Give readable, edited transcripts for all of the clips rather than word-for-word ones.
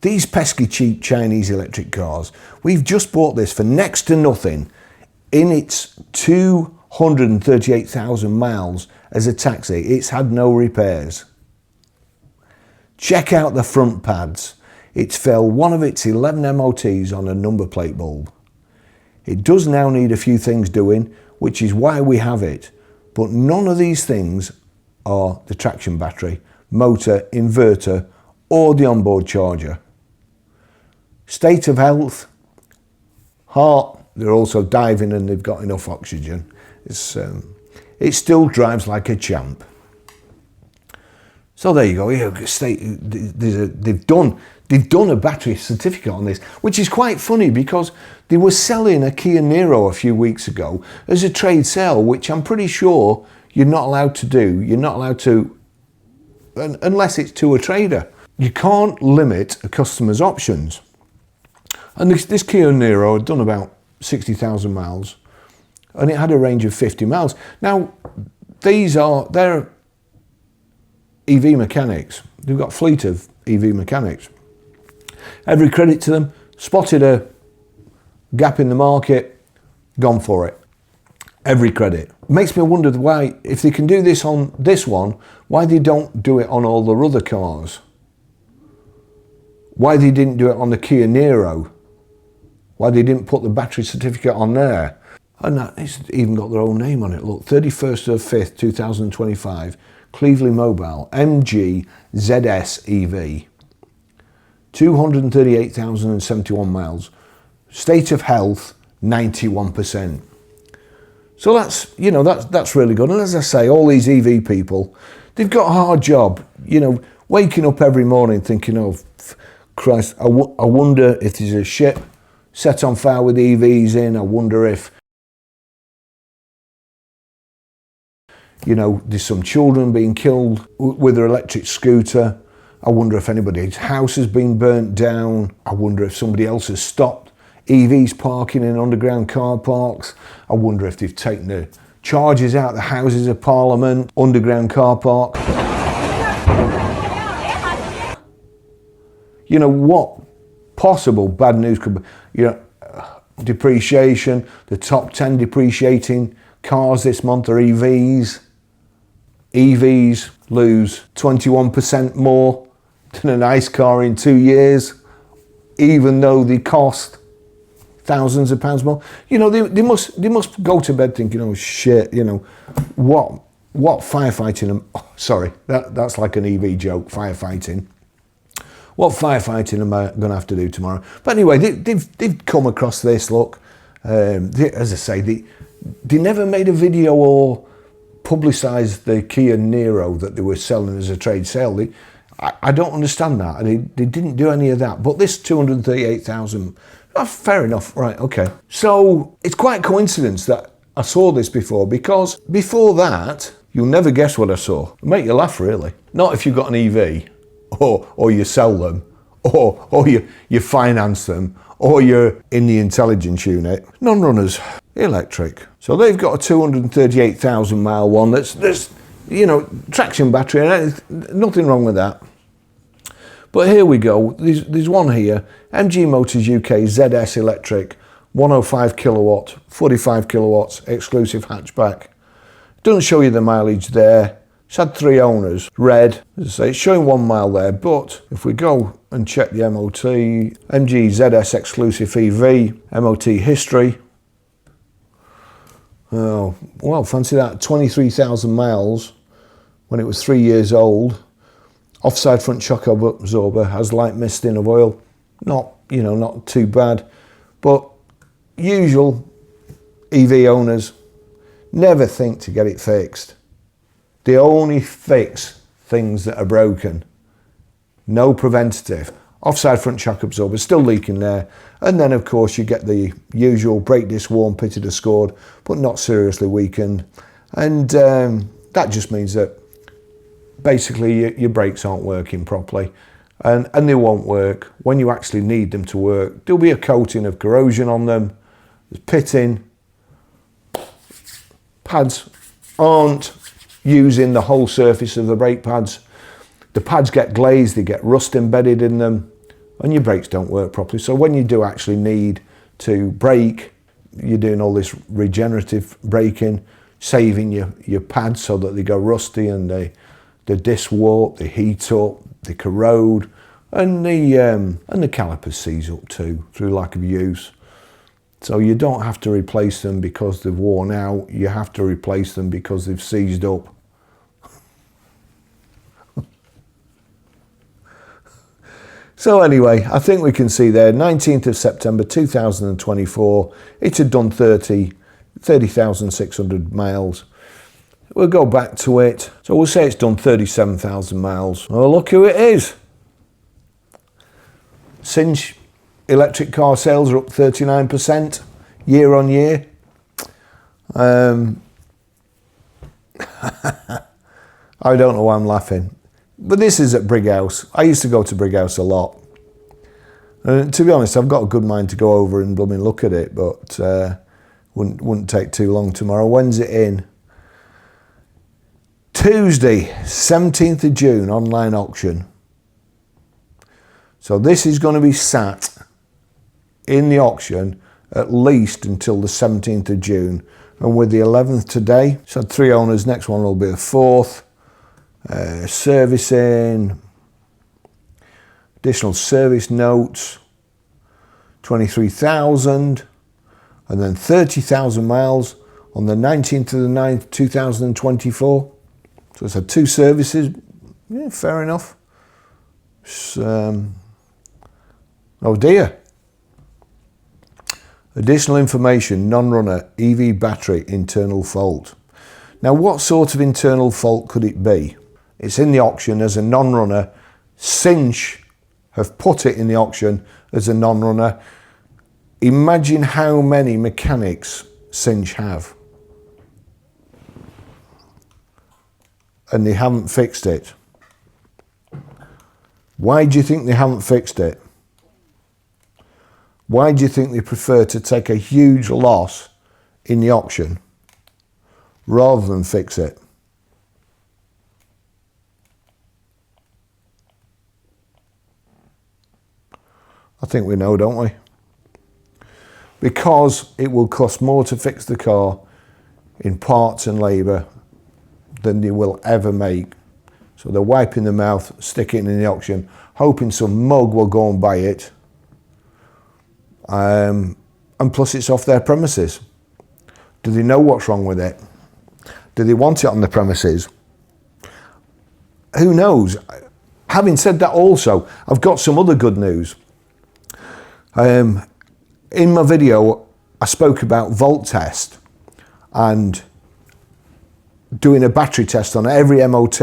These pesky cheap Chinese electric cars, we've just bought this for next to nothing in its 238,000 miles as a taxi. It's had no repairs. Check out the front pads. It's failed one of its 11 MOTs on a number plate bulb. It does now need a few things doing, which is why we have it, but none of these things are the traction battery, motor, inverter, or the onboard charger. State of health, heart, they're also diving and they've got enough oxygen. It still drives like a champ. So there you go. They've done a battery certificate on this, which is quite funny because they were selling a Kia Niro a few weeks ago as a trade sale, which I'm pretty sure you're not allowed to do. You're not allowed to, unless it's to a trader. You can't limit a customer's options. And this Kia Niro had done about 60,000 miles and it had a range of 50 miles. Now, they're EV mechanics. They've got a fleet of EV mechanics. Every credit to them, spotted a gap in the market, gone for it. Every credit. Makes me wonder why, if they can do this on this one, why they don't do it on all their other cars. Why they didn't do it on the Kia Niro. Why they didn't put the battery certificate on there. And it's even got their own name on it. Look, 31st of 5th, 2025, Cleveland Mobile, MG ZS EV. 238,071 miles. State of health, 91%. So that's really good. And as I say, all these EV people, they've got a hard job, waking up every morning thinking, oh, Christ, I wonder if there's a ship set on fire with EVs in. I wonder if, there's some children being killed with their electric scooter. I wonder if anybody's house has been burnt down. I wonder if somebody else has stopped EVs parking in underground car parks. I wonder if they've taken the charges out the Houses of Parliament, underground car park. What possible bad news could be? Depreciation, the top 10 depreciating cars this month are EVs. EVs lose 21% more than an ICE car in 2 years, even though they cost thousands of pounds more. They must go to bed thinking, oh shit, what firefighting, sorry, that's like an EV joke, firefighting. What firefighting am I going to have to do tomorrow? But anyway, they've come across this, look. As I say, they never made a video or publicised the Kia Niro that they were selling as a trade sale. I don't understand that. They didn't do any of that. But this 238,000, fair enough, right, okay. So it's quite a coincidence that I saw this before, because before that, you'll never guess what I saw. It'll make you laugh, really. Not if you've got an EV, or you sell them, or you finance them, or you're in the intelligence unit. Non-runners, electric. So they've got a 238,000 mile one that's traction battery, and nothing wrong with that. But here we go, there's one here, MG Motors UK ZS electric, 105 kilowatt, 45 kilowatts, exclusive hatchback. Doesn't show you the mileage there. It's had 3 owners, red, as I say, it's showing 1 mile there, but if we go and check the MOT, MG ZS exclusive EV, MOT history, oh, well, fancy that, 23,000 miles when it was 3 years old. Offside front shock absorber, has light misting of oil, not too bad, but usual EV owners never think to get it fixed. They only fix things that are broken. No preventative. Offside front shock absorber, still leaking there. And then of course you get the usual brake disc worn, pitted or scored, but not seriously weakened. And that just means that basically your brakes aren't working properly. And they won't work. When you actually need them to work, there'll be a coating of corrosion on them. There's pitting. Pads aren't using the whole surface of the brake pads. The pads get glazed, they get rust embedded in them. and your brakes don't work properly. So when you do actually need to brake, you're doing all this regenerative braking, saving your pads so that they go rusty and they disc warp, they heat up, they corrode, and the calipers seize up too through lack of use. So you don't have to replace them because they've worn out, you have to replace them because they've seized up. So anyway, I think we can see there, 19th of September 2024, it had done 30,600 miles. We'll go back to it. So we'll say it's done 37,000 miles. Oh, look who it is. Cinch electric car sales are up 39% year on year. I don't know why I'm laughing. But this is at Brighouse. I used to go to Brighouse a lot. And to be honest, I've got a good mind to go over and blooming look at it, but wouldn't take too long tomorrow. When's it in? Tuesday, 17th of June, online auction. So this is going to be sat in the auction at least until the 17th of June. And with the 11th today, so 3 owners, next one will be the 4th. Servicing, additional service notes, 23,000, and then 30,000 miles on the 19th of the 9th, 2024. So it's had 2 services, yeah, fair enough. Oh dear. Additional information, non-runner, EV battery, internal fault. Now what sort of internal fault could it be? It's in the auction as a non-runner. Cinch have put it in the auction as a non-runner. Imagine how many mechanics Cinch have. And they haven't fixed it. Why do you think they haven't fixed it? Why do you think they prefer to take a huge loss in the auction rather than fix it? I think we know, don't we? Because it will cost more to fix the car in parts and labour than they will ever make. So they're wiping their mouth, sticking it in the auction, hoping some mug will go and buy it. And plus it's off their premises. Do they know what's wrong with it? Do they want it on the premises? Who knows? Having said that also, I've got some other good news. In my video, I spoke about volt test and doing a battery test on every MOT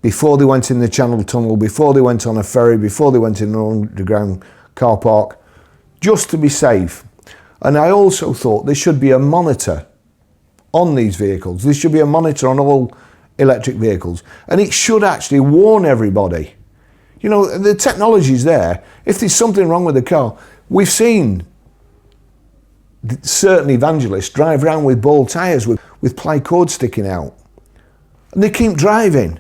before they went in the Channel Tunnel, before they went on a ferry, before they went in an underground car park, just to be safe. And I also thought there should be a monitor on these vehicles. There should be a monitor on all electric vehicles. And it should actually warn everybody. You know, the technology's there. If there's something wrong with the car, we've seen certain evangelists drive around with bald tyres with ply cord sticking out. And they keep driving.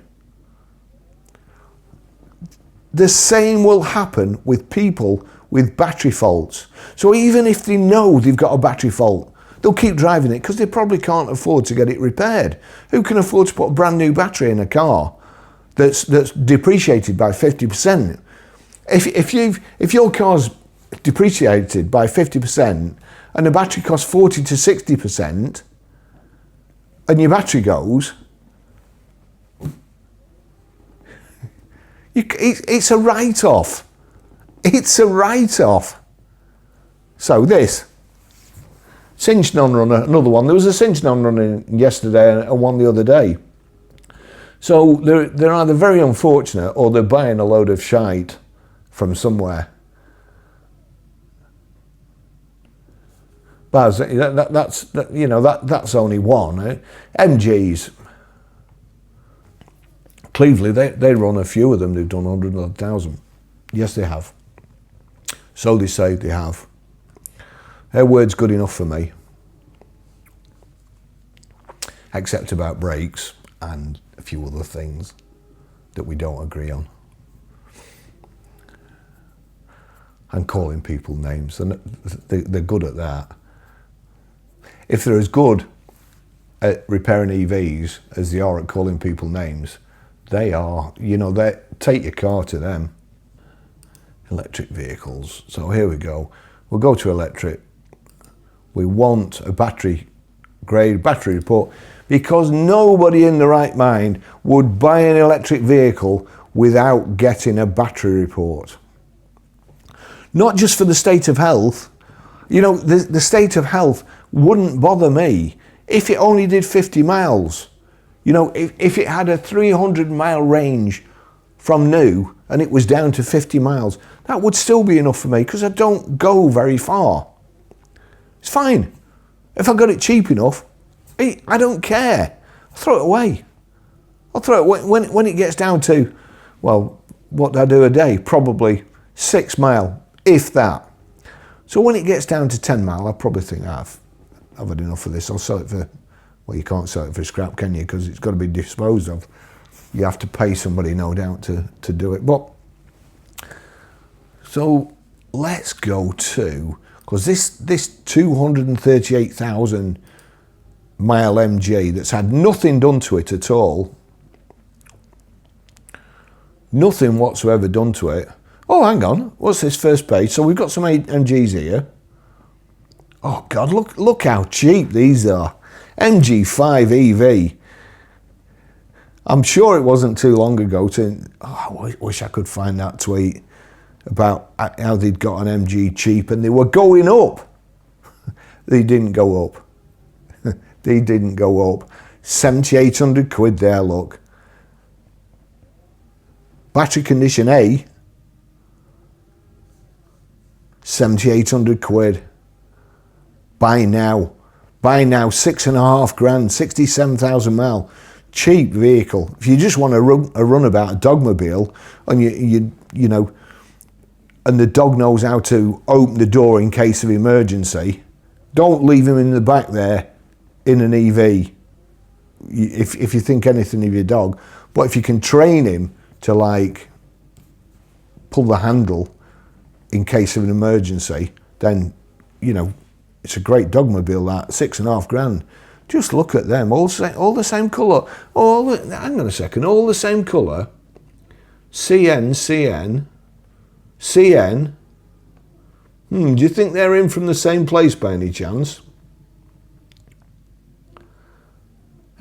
The same will happen with people with battery faults. So even if they know they've got a battery fault, they'll keep driving it because they probably can't afford to get it repaired. Who can afford to put a brand new battery in a car that's depreciated by 50%? If your car's depreciated by 50% and the battery costs 40 to 60% and your battery goes, it's a write-off. It's a write-off. So this, Cinch non-runner, another one. There was a Cinch non-runner yesterday and one the other day. So they're either very unfortunate or they're buying a load of shite from somewhere. But that's only one. MGs, Cleveland, they run a few of them. They've done 100,000. Yes, they have. So they say they have. Their word's good enough for me. Except about brakes and a few other things that we don't agree on. and calling people names. And they're good at that. If they're as good at repairing EVs as they are at calling people names, they are, you know, take your car to them. Electric vehicles. So here we go. We'll go to electric. We want a battery grade battery report, because nobody in the right mind would buy an electric vehicle without getting a battery report. Not just for the state of health. You know, the state of health wouldn't bother me if it only did 50 miles. You know, if it had a 300-mile range from new and it was down to 50 miles, that would still be enough for me, because I don't go very far. It's fine. If I got it cheap enough, I don't care. I'll throw it away. I'll throw it away. When it gets down to, well, what do I do a day? Probably 6 mile, if that. So when it gets down to 10 mile, I probably think I've had enough of this. I'll sell it for, well, you can't sell it for scrap, can you? Because it's got to be disposed of. You have to pay somebody, no doubt, to do it. But so let's go to, because this 238,000 mile MG that's had nothing done to it at all, nothing whatsoever done to it. Oh, hang on, what's this first page? So we've got some MGs here. Oh God, look how cheap these are. MG5 EV. I'm sure it wasn't too long ago I wish I could find that tweet about how they'd got an MG cheap and they were going up. They didn't go up. They didn't go up. 7,800 quid there, look. Battery condition A, 7,800 quid. Buy now. Buy now, 6.5 grand, 67,000 mile. Cheap vehicle. If you just want a runabout, a dogmobile, and you know, and the dog knows how to open the door in case of emergency, don't leave him in the back there in an EV, if you think anything of your dog. But if you can train him to, like, pull the handle in case of an emergency, then, you know, it's a great dogmobile, that. 6.5 grand. Just look at them, all the same colour. Hang on a second, all the same colour. CN. Do you think they're in from the same place by any chance?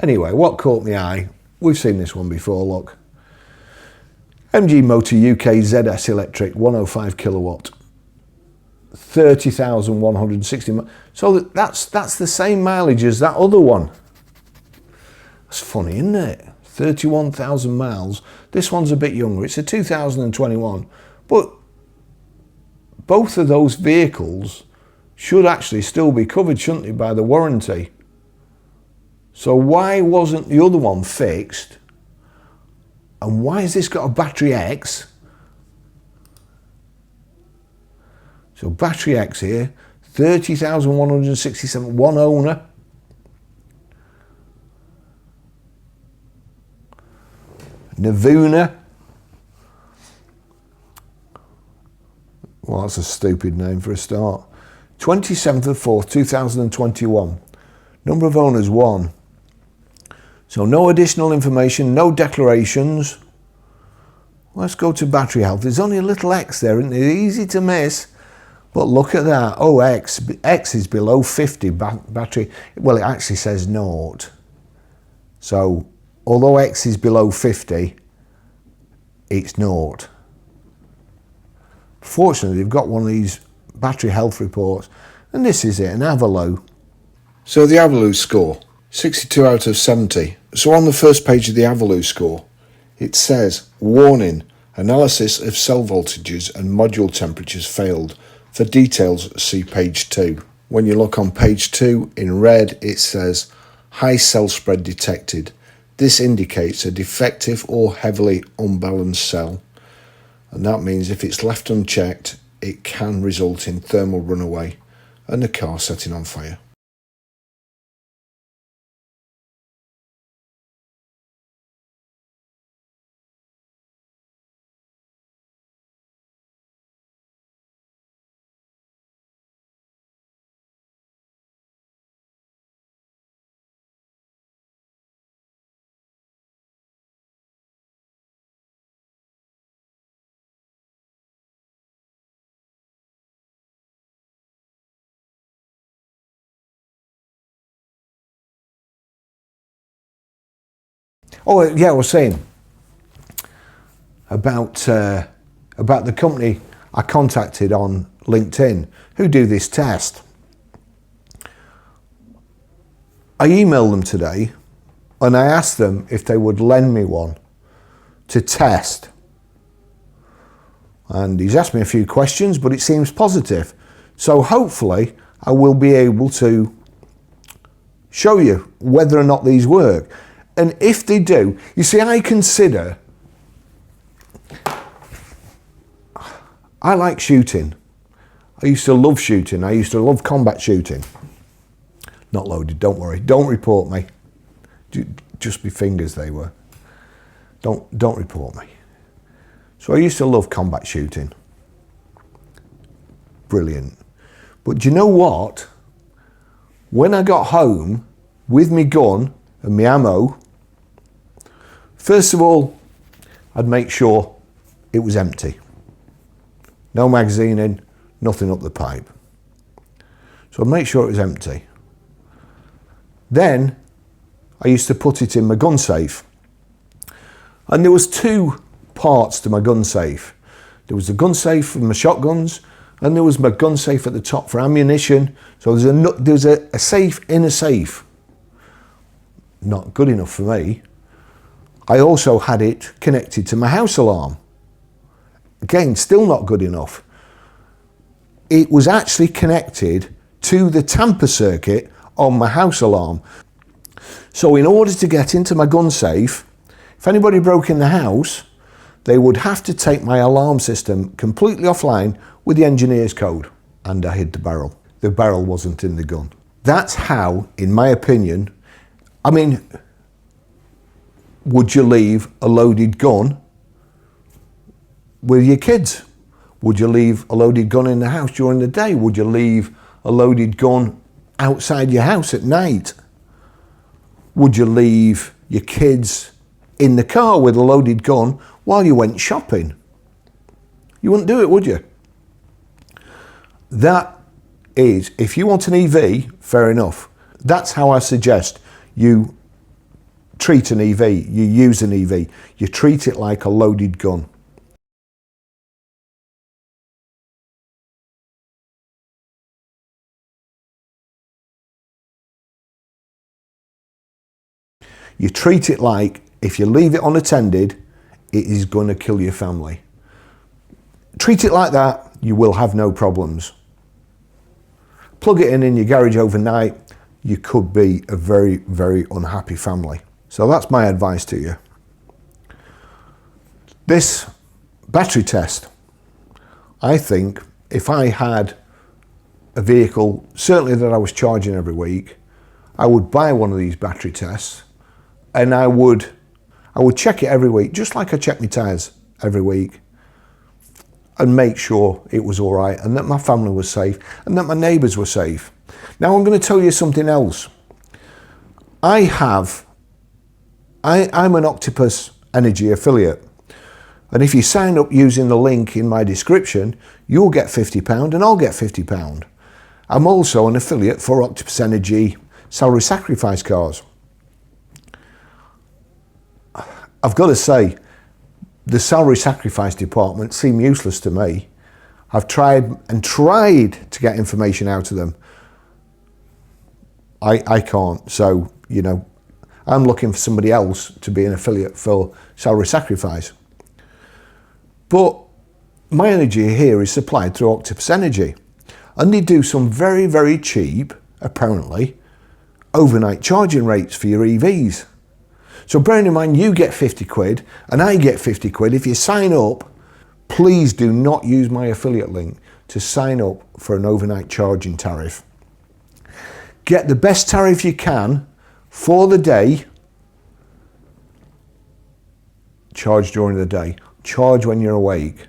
Anyway, what caught my eye? We've seen this one before, look. MG Motor UK ZS Electric, 105 kilowatt. 30,160 miles. So that's the same mileage as that other one. That's funny, isn't it? 31,000 miles. This one's a bit younger. It's a 2021. But both of those vehicles should actually still be covered, shouldn't they, by the warranty? So why wasn't the other one fixed? And why has this got a battery X? So battery X here, 30,167, one owner. Navuna. Well, that's a stupid name for a start. 27th of 4th, 2021. Number of owners, 1. So no additional information, no declarations. Let's go to battery health. There's only a little X there, isn't it? Easy to miss. But look at that. Oh, X is below 50 battery. Well, it actually says 0. So although X is below 50, it's 0. Fortunately, they've got one of these battery health reports, and this is it, an Avaloo. So the Avaloo score, 62 out of 70. So on the first page of the Avaloo score, it says, warning, analysis of cell voltages and module temperatures failed. For details, see page 2. When you look on page 2, in red, it says, high cell spread detected. This indicates a defective or heavily unbalanced cell. And that means if it's left unchecked, it can result in thermal runaway and the car setting on fire. Oh yeah, I was saying about the company I contacted on LinkedIn who do this test. I emailed them today and I asked them if they would lend me one to test. And he's asked me a few questions, but it seems positive. So hopefully I will be able to show you whether or not these work. And if they do, you see, I like shooting. I used to love shooting. I used to love combat shooting. Not loaded, don't worry. Don't report me. Just my fingers they were. Don't report me. So I used to love combat shooting. Brilliant. But do you know what? When I got home with my gun and my ammo, first of all, I'd make sure it was empty. No magazine in, nothing up the pipe. So I'd make sure it was empty. Then I used to put it in my gun safe. And there was two parts to my gun safe. There was the gun safe for my shotguns, and there was my gun safe at the top for ammunition. So there's a safe in a safe. Not good enough for me. I also had it connected to my house alarm. Again, still not good enough. It was actually connected to the tamper circuit on my house alarm. So in order to get into my gun safe, if anybody broke in the house, they would have to take my alarm system completely offline with the engineer's code. And I hid the barrel. The barrel wasn't in the gun. That's how, in my opinion, I mean, would you leave a loaded gun with your kids? Would you leave a loaded gun in the house during the day? Would you leave a loaded gun outside your house at night? Would you leave your kids in the car with a loaded gun while you went shopping? You wouldn't do it, would you? That is, if you want an EV, fair enough. That's how I suggest you treat an EV, you use an EV. You treat it like a loaded gun. You treat it like, if you leave it unattended, it is going to kill your family. Treat it like that, you will have no problems. Plug it in your garage overnight, you could be a very, very unhappy family. So that's my advice to you. This battery test, I think if I had a vehicle, certainly that I was charging every week, I would buy one of these battery tests and I would check it every week, just like I check my tyres every week, and make sure it was all right and that my family was safe and that my neighbours were safe. Now I'm going to tell you something else. I'm an Octopus Energy affiliate, and if you sign up using the link in my description, you'll get £50 and I'll get £50. I'm also an affiliate for Octopus Energy salary sacrifice cars. I've got to say, the salary sacrifice department seem useless to me. I've tried to get information out of them. I can't. So, you know, I'm looking for somebody else to be an affiliate for salary sacrifice. But my energy here is supplied through Octopus Energy. And they do some very, very cheap, apparently, overnight charging rates for your EVs. So bearing in mind you get 50 quid and I get 50 quid, if you sign up, please do not use my affiliate link to sign up for an overnight charging tariff. Get the best tariff you can for the day. Charge during the day. Charge when you're awake,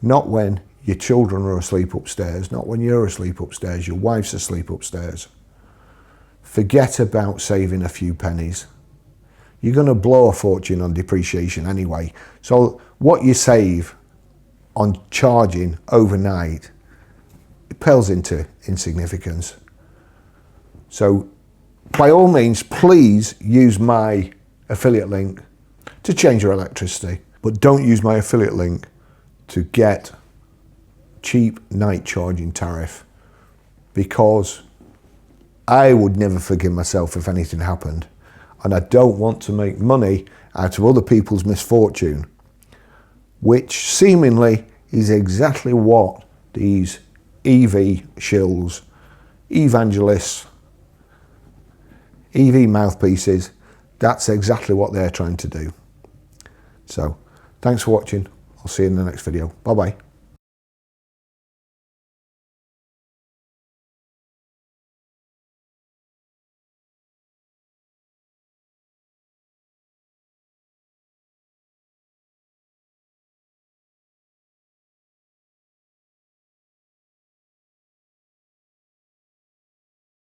not when your children are asleep upstairs, not when you're asleep upstairs, your wife's asleep upstairs. Forget about saving a few pennies. You're going to blow a fortune on depreciation anyway. So what you save on charging overnight, it pales into insignificance. So by all means, please use my affiliate link to change your electricity. But don't use my affiliate link to get cheap night charging tariff, because I would never forgive myself if anything happened, and I don't want to make money out of other people's misfortune, which seemingly is exactly what these EV shills, evangelists, EV mouthpieces, that's exactly what they're trying to do. So thanks for watching. I'll see you in the next video. Bye bye.